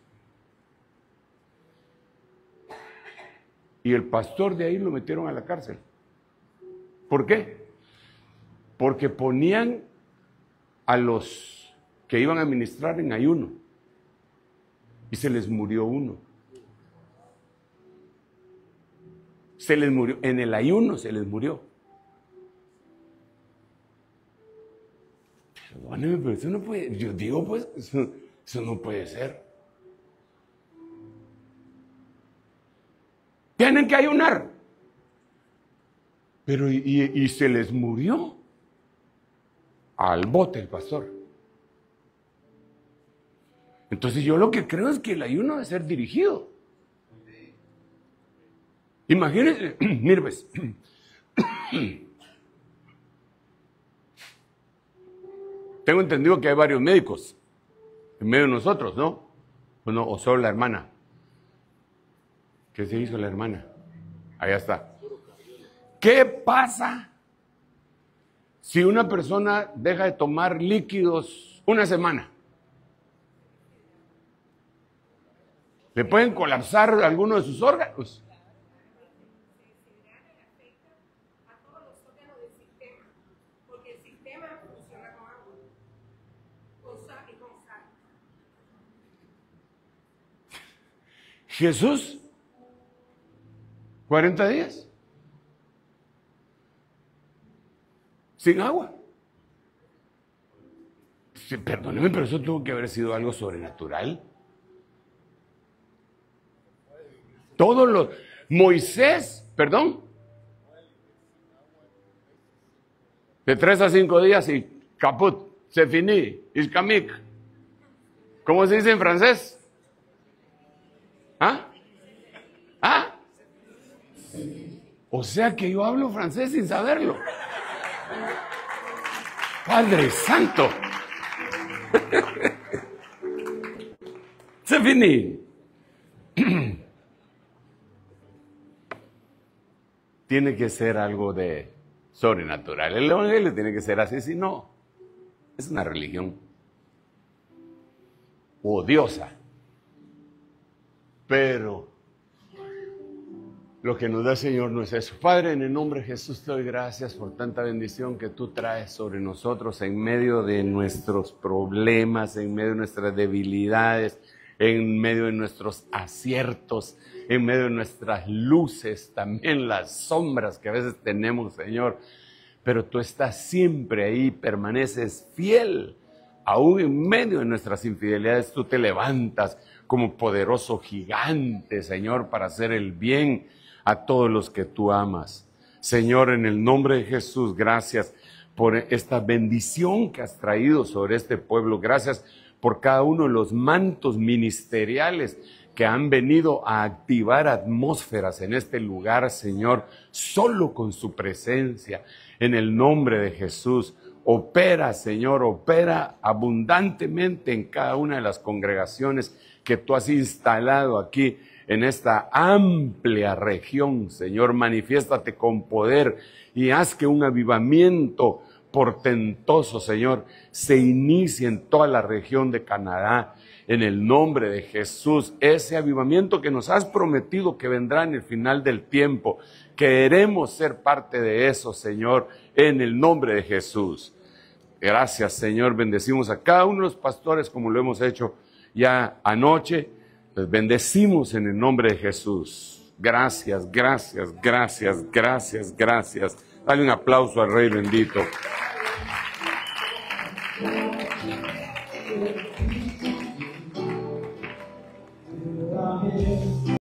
Y el pastor de ahí lo metieron a la cárcel. ¿Por qué? Porque ponían a los que iban a ministrar en ayuno y se les murió uno. Se les murió, en el ayuno se les murió. Perdóneme, pero eso no puede, yo digo pues, eso no puede ser. Tienen que ayunar. Pero y se les murió. Al bote el pastor. Entonces yo lo que creo es que el ayuno debe ser dirigido. Imagínense, mire pues, tengo entendido que hay varios médicos en medio de nosotros, ¿no? Bueno, o solo la hermana. ¿Qué se hizo la hermana? Allá está. ¿Qué pasa si una persona deja de tomar líquidos una semana? ¿Le pueden colapsar alguno de sus órganos? Jesús, 40 días. sin agua. Sí, perdóneme, pero eso tuvo que haber sido algo sobrenatural. Todos los... Moisés, perdón, de 3 a 5 días y caput, se finí, iscamic. ¿Cómo se dice en francés? ¿Ah? ¿Ah? O sea que yo hablo francés sin saberlo. Padre Santo. Se finí. Tiene que ser algo de sobrenatural. El evangelio tiene que ser así, si no, es una religión odiosa. Pero lo que nos da el Señor no es eso. Padre, en el nombre de Jesús te doy gracias por tanta bendición que tú traes sobre nosotros en medio de nuestros problemas, en medio de nuestras debilidades, en medio de nuestros aciertos, en medio de nuestras luces, también las sombras que a veces tenemos, Señor. Pero tú estás siempre ahí, permaneces fiel. Aún en medio de nuestras infidelidades, tú te levantas como poderoso gigante, Señor, para hacer el bien a todos los que tú amas. Señor, en el nombre de Jesús, gracias por esta bendición que has traído sobre este pueblo. Gracias por cada uno de los mantos ministeriales que han venido a activar atmósferas en este lugar, Señor, solo con su presencia. En el nombre de Jesús, opera, Señor, opera abundantemente en cada una de las congregaciones que tú has instalado aquí en esta amplia región. Señor, manifiéstate con poder y haz que un avivamiento portentoso, Señor, se inicie en toda la región de Canadá. En el nombre de Jesús, ese avivamiento que nos has prometido que vendrá en el final del tiempo. Queremos ser parte de eso, Señor, en el nombre de Jesús. Gracias, Señor. Bendecimos a cada uno de los pastores como lo hemos hecho ya anoche. Les bendecimos en el nombre de Jesús. Gracias, gracias, gracias, gracias, gracias. Dale un aplauso al Rey bendito.